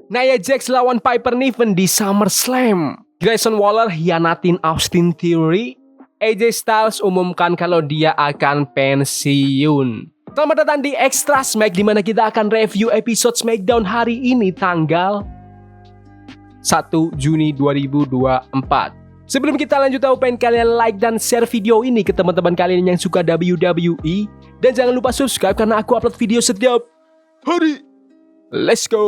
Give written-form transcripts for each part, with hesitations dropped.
Nia Jax lawan Piper Niven di SummerSlam. Grayson Waller hianatin Austin Theory. AJ Styles umumkan kalau dia akan pensiun. Selamat datang di Extra Smack, di mana kita akan review episode SmackDown hari ini tanggal 1 Juni 2024. Sebelum kita lanjut, aku pengen kalian like dan share video ini ke teman-teman kalian yang suka WWE. Dan jangan lupa subscribe karena aku upload video setiap hari. Let's go!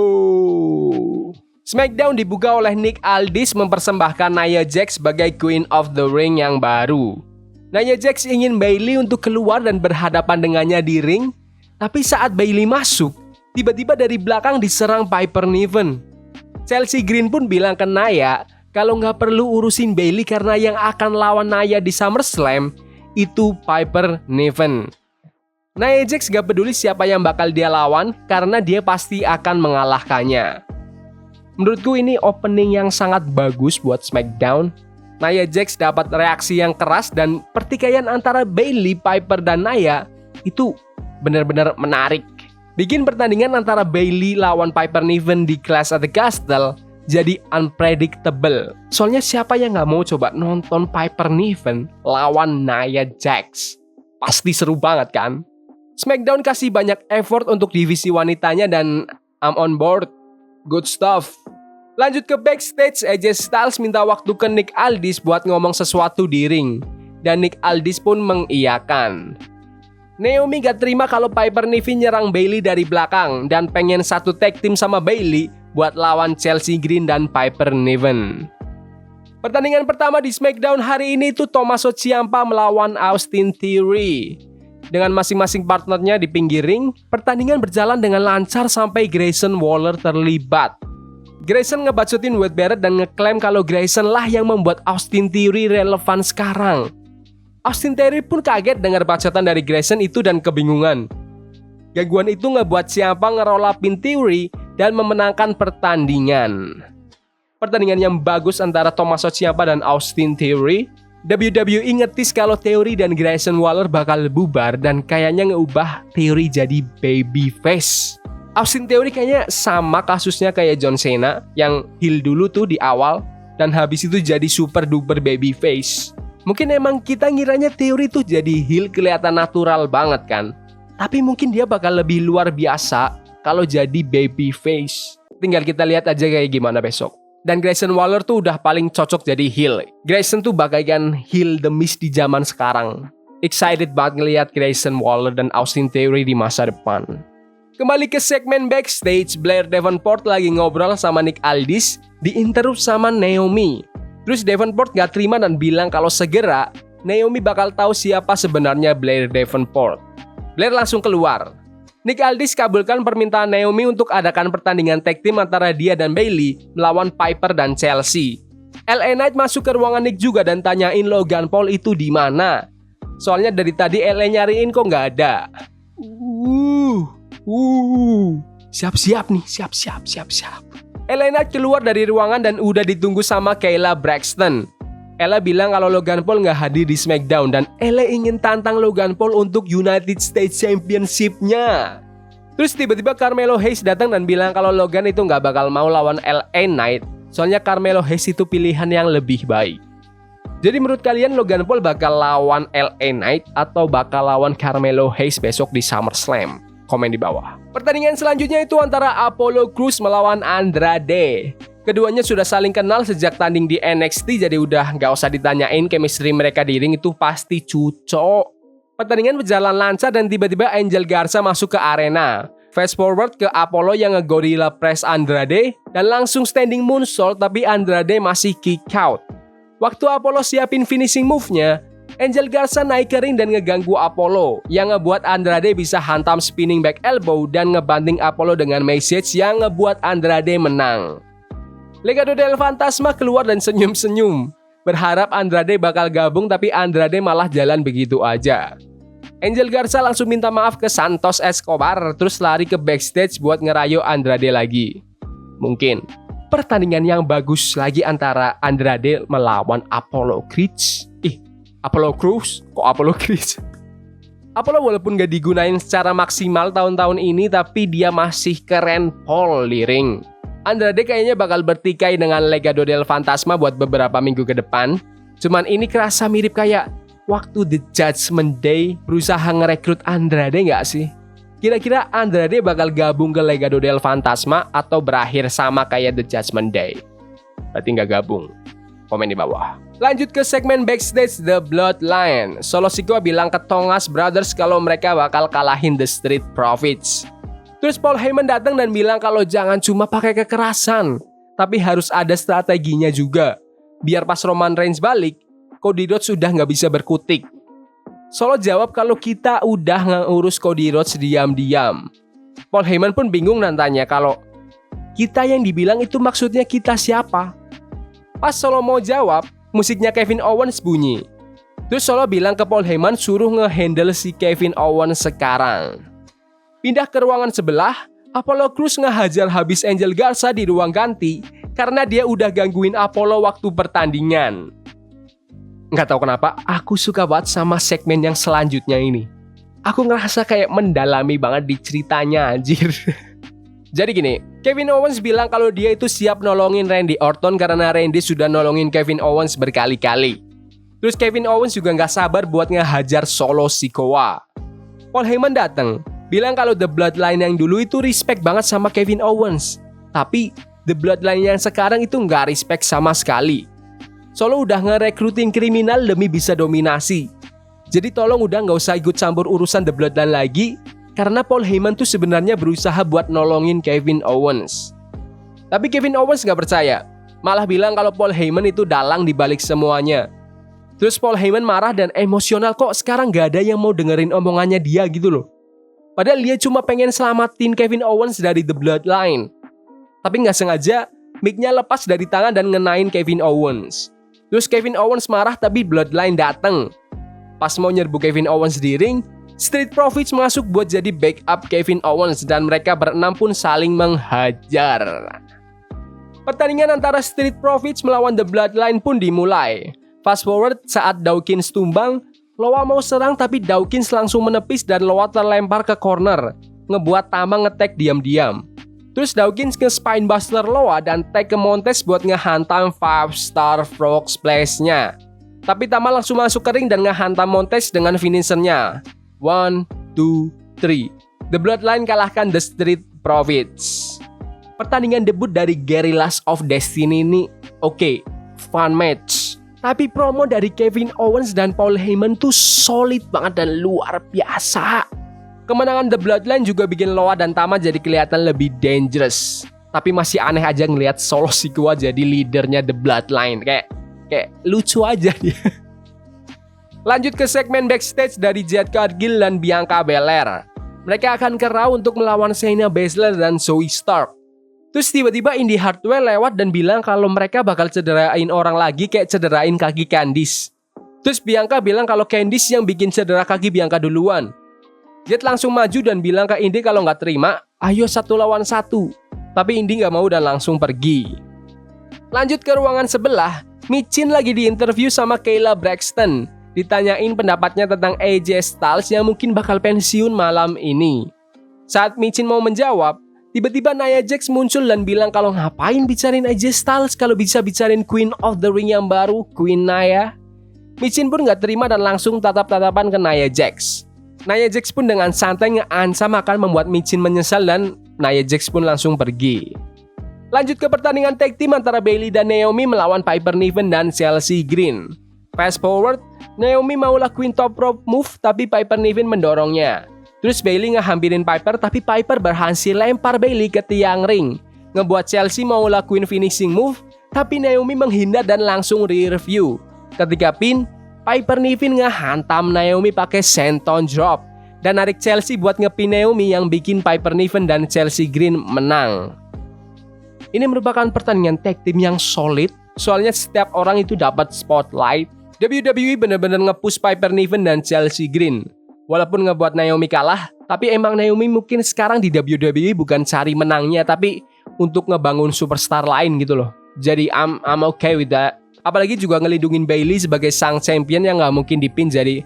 SmackDown dibuka oleh Nick Aldis mempersembahkan Nia Jax sebagai Queen of the Ring yang baru. Nia Jax ingin Bayley untuk keluar dan berhadapan dengannya di ring. Tapi saat Bayley masuk, tiba-tiba dari belakang diserang Piper Niven. Chelsea Green pun bilang ke Nia kalau nggak perlu urusin Bayley karena yang akan lawan Nia di SummerSlam itu Piper Niven. Nia Jax gak peduli siapa yang bakal dia lawan karena dia pasti akan mengalahkannya. Menurutku ini opening yang sangat bagus buat SmackDown. Nia Jax dapat reaksi yang keras dan pertikaian antara Bayley, Piper, dan Nia itu benar-benar menarik. Bikin pertandingan antara Bayley lawan Piper Niven di Clash at the Castle jadi unpredictable. Soalnya siapa yang gak mau coba nonton Piper Niven lawan Nia Jax? Pasti seru banget kan? SmackDown kasih banyak effort untuk divisi wanitanya dan I'm on board. Good stuff. Lanjut ke backstage, AJ Styles minta waktu ke Nick Aldis buat ngomong sesuatu di ring. Dan Nick Aldis pun mengiyakan. Naomi gak terima kalau Piper Niven nyerang Bayley dari belakang dan pengen satu tag team sama Bayley buat lawan Chelsea Green dan Piper Niven. Pertandingan pertama di SmackDown hari ini itu Tommaso Ciampa melawan Austin Theory. Dengan masing-masing partnernya di pinggir ring, pertandingan berjalan dengan lancar sampai Grayson Waller terlibat. Grayson ngebacotin Wade Barrett dan ngeklaim kalau Grayson lah yang membuat Austin Theory relevan sekarang. Austin Theory pun kaget dengar bacotan dari Grayson itu dan kebingungan. Gangguan itu ngebuat Ciampa ngerolapin Theory dan memenangkan pertandingan. Pertandingan yang bagus antara Tommaso Ciampa dan Austin Theory. WWE ngetis kalau Theory dan Grayson Waller bakal bubar dan kayaknya ngeubah Theory jadi babyface. Austin Theory kayaknya sama kasusnya kayak John Cena yang heel dulu tuh di awal dan habis itu jadi super duper babyface. Mungkin emang kita ngiranya Theory tuh jadi heel kelihatan natural banget kan. Tapi mungkin dia bakal lebih luar biasa kalau jadi babyface. Tinggal kita lihat aja kayak gimana besok. Dan Grayson Waller tuh udah paling cocok jadi heel. Grayson tuh bagaikan heel The Miz di zaman sekarang. Excited banget ngeliat Grayson Waller dan Austin Theory di masa depan. Kembali ke segmen backstage, Blair Davenport lagi ngobrol sama Nick Aldis, diinterrupt sama Naomi. Terus Davenport gak terima dan bilang kalau segera Naomi bakal tahu siapa sebenarnya Blair Davenport. Blair langsung keluar. Nick Aldis kabulkan permintaan Naomi untuk adakan pertandingan tag team antara dia dan Bayley melawan Piper dan Chelsea. LA Knight masuk ke ruangan Nick juga dan tanyain Logan Paul itu di mana. Soalnya dari tadi LA nyariin kok nggak ada. Siap-siap nih, siap-siap. LA Knight keluar dari ruangan dan udah ditunggu sama Kayla Braxton. Ella bilang kalau Logan Paul nggak hadir di SmackDown dan Ella ingin tantang Logan Paul untuk United States Championship-nya. Terus tiba-tiba Carmelo Hayes datang dan bilang kalau Logan itu nggak bakal mau lawan LA Knight, soalnya Carmelo Hayes itu pilihan yang lebih baik. Jadi menurut kalian Logan Paul bakal lawan LA Knight atau bakal lawan Carmelo Hayes besok di SummerSlam? Komen di bawah. Pertandingan selanjutnya itu antara Apollo Crews melawan Andrade. Keduanya sudah saling kenal sejak tanding di NXT, jadi udah gak usah ditanyain, chemistry mereka di ring itu pasti cocok. Pertandingan berjalan lancar dan tiba-tiba Angel Garza masuk ke arena. Fast forward ke Apollo yang nge-gorilla press Andrade dan langsung standing moonsault, tapi Andrade masih kick out. Waktu Apollo siapin finishing move-nya, Angel Garza naik ke ring dan ngeganggu Apollo, yang ngebuat Andrade bisa hantam spinning back elbow dan ngebanting Apollo dengan message yang ngebuat Andrade menang. Legado del Fantasma keluar dan senyum-senyum. Berharap Andrade bakal gabung, tapi Andrade malah jalan begitu aja. Angel Garza langsung minta maaf ke Santos Escobar, terus lari ke backstage buat ngerayu Andrade lagi. Mungkin pertandingan yang bagus lagi antara Andrade melawan Apollo Crews. Apollo Crews? Kok Apollo Crews? Apollo walaupun gak digunain secara maksimal tahun-tahun ini, tapi dia masih keren pol di ring. Andrade kayaknya bakal bertikai dengan Legado del Fantasma buat beberapa minggu ke depan. Cuman ini kerasa mirip kayak waktu The Judgment Day berusaha ngerekrut Andrade nggak sih? Kira-kira Andrade bakal gabung ke Legado del Fantasma atau berakhir sama kayak The Judgment Day? Berarti nggak gabung. Komen di bawah. Lanjut ke segmen backstage The Bloodline. Solo Sikoa bilang ke Tongas Brothers kalau mereka bakal kalahin The Street Profits. Terus Paul Heyman datang dan bilang kalau jangan cuma pakai kekerasan, tapi harus ada strateginya juga. Biar pas Roman Reigns balik, Cody Rhodes sudah nggak bisa berkutik. Solo jawab kalau kita udah ngurus Cody Rhodes diam-diam. Paul Heyman pun bingung dan tanya kalau kita yang dibilang itu maksudnya kita siapa? Pas Solo mau jawab, musiknya Kevin Owens bunyi. Terus Solo bilang ke Paul Heyman suruh ngehandle si Kevin Owens sekarang. Pindah ke ruangan sebelah, Apollo Crews ngehajar habis Angel Garza di ruang ganti karena dia udah gangguin Apollo waktu pertandingan. Nggak tahu kenapa, aku suka banget sama segmen yang selanjutnya ini. Aku ngerasa kayak mendalami banget di ceritanya, anjir. Jadi gini, Kevin Owens bilang kalau dia itu siap nolongin Randy Orton karena Randy sudah nolongin Kevin Owens berkali-kali. Terus Kevin Owens juga nggak sabar buat ngehajar Solo Sikoa. Paul Heyman datang, bilang kalau The Bloodline yang dulu itu respect banget sama Kevin Owens. Tapi The Bloodline yang sekarang itu nggak respect sama sekali. Solo udah ngerekrutin kriminal demi bisa dominasi. Jadi tolong udah nggak usah ikut campur urusan The Bloodline lagi, karena Paul Heyman tuh sebenarnya berusaha buat nolongin Kevin Owens. Tapi Kevin Owens nggak percaya, malah bilang kalau Paul Heyman itu dalang dibalik semuanya. Terus Paul Heyman marah dan emosional, kok sekarang nggak ada yang mau dengerin omongannya dia gitu loh. Padahal dia cuma pengen selamatin Kevin Owens dari The Bloodline. Tapi nggak sengaja, mic-nya lepas dari tangan dan ngenain Kevin Owens. Terus Kevin Owens marah tapi Bloodline dateng. Pas mau nyerbu Kevin Owens di ring, Street Profits masuk buat jadi backup Kevin Owens dan mereka berenam pun saling menghajar. Pertandingan antara Street Profits melawan The Bloodline pun dimulai. Fast forward saat Dawkins tumbang, Loa mau serang tapi Dawkins langsung menepis dan Loa terlempar ke corner, ngebuat Tama nge-tag diam-diam. Terus Dawkins nge-spinebuster Loa dan tag ke Montez buat ngehantam 5-star frog splash-nya. Tapi Tama langsung masuk ke ring dan ngehantam Montez dengan finisher-nya. 1, 2, 3. The Bloodline kalahkan The Street Profits. Pertandingan debut dari Guerrillas of Destiny ini oke, fun match. Tapi promo dari Kevin Owens dan Paul Heyman tuh solid banget dan luar biasa. Kemenangan The Bloodline juga bikin Loa dan Tama jadi kelihatan lebih dangerous. Tapi masih aneh aja ngelihat Solo Sikoa jadi leadernya The Bloodline. Kayak lucu aja dia. Lanjut ke segmen backstage dari Jade Cargill dan Bianca Belair. Mereka akan ke Raw untuk melawan Shayna Baszler dan Zoey Stark. Terus tiba-tiba Indi Hartwell lewat dan bilang kalau mereka bakal cederain orang lagi kayak cederain kaki Candice. Terus Bianca bilang kalau Candice yang bikin cedera kaki Bianca duluan. Jade langsung maju dan bilang ke Indi kalau nggak terima, ayo 1 lawan 1. Tapi Indi nggak mau dan langsung pergi. Lanjut ke ruangan sebelah, Michin lagi diinterview sama Kayla Braxton. Ditanyain pendapatnya tentang AJ Styles yang mungkin bakal pensiun malam ini. Saat Michin mau menjawab, tiba-tiba Nia Jax muncul dan bilang kalau ngapain bicarain AJ Styles kalau bisa bicarain Queen of the Ring yang baru, Queen Nia. Michin pun nggak terima dan langsung tatap-tatapan ke Nia Jax. Nia Jax pun dengan santai ngeancam akan membuat Michin menyesal dan Nia Jax pun langsung pergi. Lanjut ke pertandingan tag team antara Bayley dan Naomi melawan Piper Niven dan Chelsea Green. Fast forward, Naomi mau lakuin top rope move tapi Piper Niven mendorongnya. Terus Bayley ngehampirin Piper tapi Piper berhasil lempar Bayley ke tiang ring. Ngebuat Chelsea mau lakuin finishing move tapi Naomi menghindar dan langsung rear view. Ketika pin, Piper Niven ngehantam Naomi pakai senton drop dan narik Chelsea buat ngepin Naomi yang bikin Piper Niven dan Chelsea Green menang. Ini merupakan pertandingan tag team yang solid, soalnya setiap orang itu dapat spotlight. WWE bener-bener nge-push Piper Niven dan Chelsea Green. Walaupun ngebuat Naomi kalah, tapi emang Naomi mungkin sekarang di WWE bukan cari menangnya, tapi untuk ngebangun superstar lain gitu loh. Jadi I'm okay with that. Apalagi juga ngelindungin Bayley sebagai sang champion yang gak mungkin dipin, jadi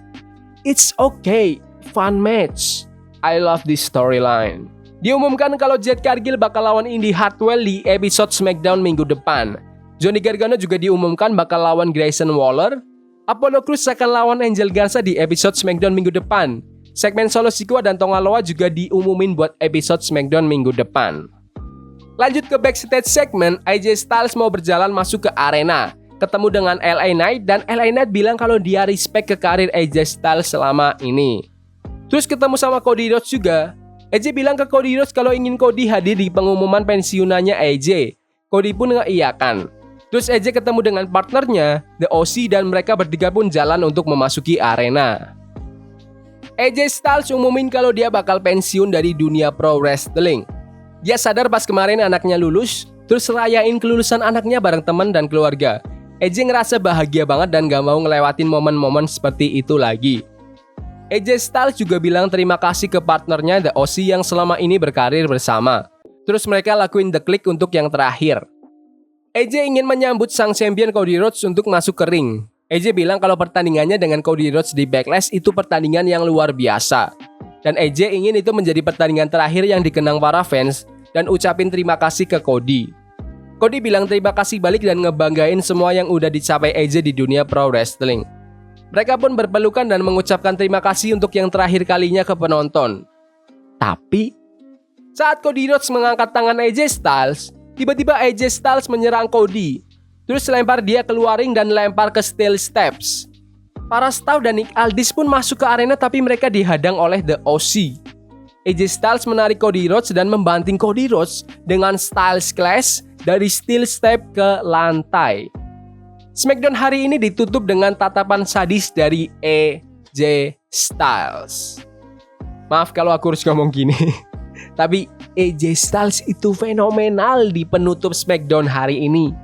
it's okay, fun match. I love this storyline. Diumumkan kalau Jade Cargill bakal lawan Indy Hartwell di episode SmackDown minggu depan. Johnny Gargano juga diumumkan bakal lawan Grayson Waller. Apollo Crews akan lawan Angel Garza di episode SmackDown minggu depan. Segmen Solo Sikoa dan Tonga Loa juga diumumin buat episode SmackDown minggu depan. Lanjut ke backstage segmen, AJ Styles mau berjalan masuk ke arena, ketemu dengan LA Knight, dan LA Knight bilang kalau dia respect ke karir AJ Styles selama ini. Terus ketemu sama Cody Rhodes juga. AJ bilang ke Cody Rhodes kalau ingin Cody hadir di pengumuman pensiunannya AJ. Cody pun ngeiyakan. Terus AJ ketemu dengan partnernya, The OC, dan mereka bertiga pun jalan untuk memasuki arena. AJ Styles umumin kalau dia bakal pensiun dari dunia pro wrestling. Dia sadar pas kemarin anaknya lulus, terus rayain kelulusan anaknya bareng teman dan keluarga. AJ ngerasa bahagia banget dan gak mau ngelewatin momen-momen seperti itu lagi. AJ Styles juga bilang terima kasih ke partnernya The OC yang selama ini berkarir bersama. Terus mereka lakuin The Click untuk yang terakhir. AJ ingin menyambut sang champion Cody Rhodes untuk masuk ke ring. AJ bilang kalau pertandingannya dengan Cody Rhodes di Backlash itu pertandingan yang luar biasa. Dan AJ ingin itu menjadi pertandingan terakhir yang dikenang para fans dan ucapin terima kasih ke Cody. Cody bilang terima kasih balik dan ngebanggain semua yang udah dicapai AJ di dunia pro wrestling. Mereka pun berpelukan dan mengucapkan terima kasih untuk yang terakhir kalinya ke penonton. Tapi saat Cody Rhodes mengangkat tangan AJ Styles, tiba-tiba AJ Styles menyerang Cody. Terus lempar dia keluar ring dan lempar ke steel steps. Para staff dan Nick Aldis pun masuk ke arena tapi mereka dihadang oleh The OC. AJ Styles menarik Cody Rhodes dan membanting Cody Rhodes dengan Styles Clash dari steel step ke lantai. SmackDown hari ini ditutup dengan tatapan sadis dari AJ Styles. Maaf kalau aku harus ngomong gini. Tapi AJ Styles itu fenomenal di penutup SmackDown hari ini.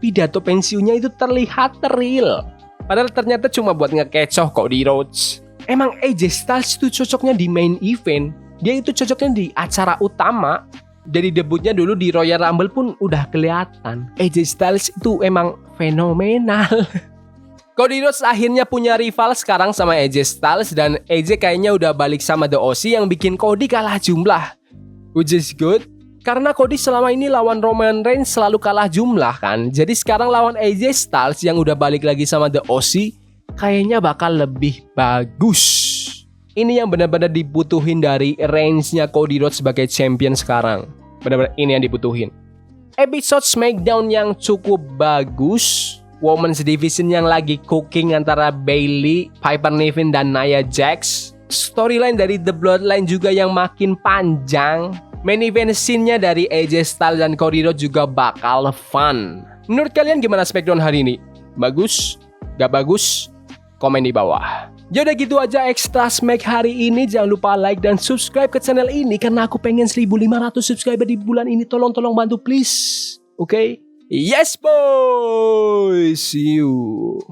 Pidato pensiunnya itu terlihat real. Padahal ternyata cuma buat ngekecoh Cody Rhodes. Emang AJ Styles itu cocoknya di main event. Dia itu cocoknya di acara utama. Dari debutnya dulu di Royal Rumble pun udah kelihatan. AJ Styles itu emang fenomenal. Cody Rhodes akhirnya punya rival sekarang sama AJ Styles. Dan AJ kayaknya udah balik sama The OC yang bikin Cody kalah jumlah. Which is good. Karena Cody selama ini lawan Roman Reigns selalu kalah jumlah kan. Jadi sekarang lawan AJ Styles yang udah balik lagi sama The OC, kayaknya bakal lebih bagus. Ini yang benar-benar dibutuhin dari range-nya Cody Rhodes sebagai champion sekarang. Benar-benar ini yang dibutuhin. Episode SmackDown yang cukup bagus. Women's Division yang lagi cooking antara Bayley, Piper Niven, dan Nia Jax. Storyline dari The Bloodline juga yang makin panjang. Main event scene-nya dari AJ Styles dan Cody Rhodes juga bakal fun. Menurut kalian gimana SmackDown hari ini? Bagus? Gak bagus? Komen di bawah. Yaudah gitu aja Extra Smack hari ini. Jangan lupa like dan subscribe ke channel ini karena aku pengen 1.500 subscriber di bulan ini. Tolong bantu please. Oke? Yes boys! See you.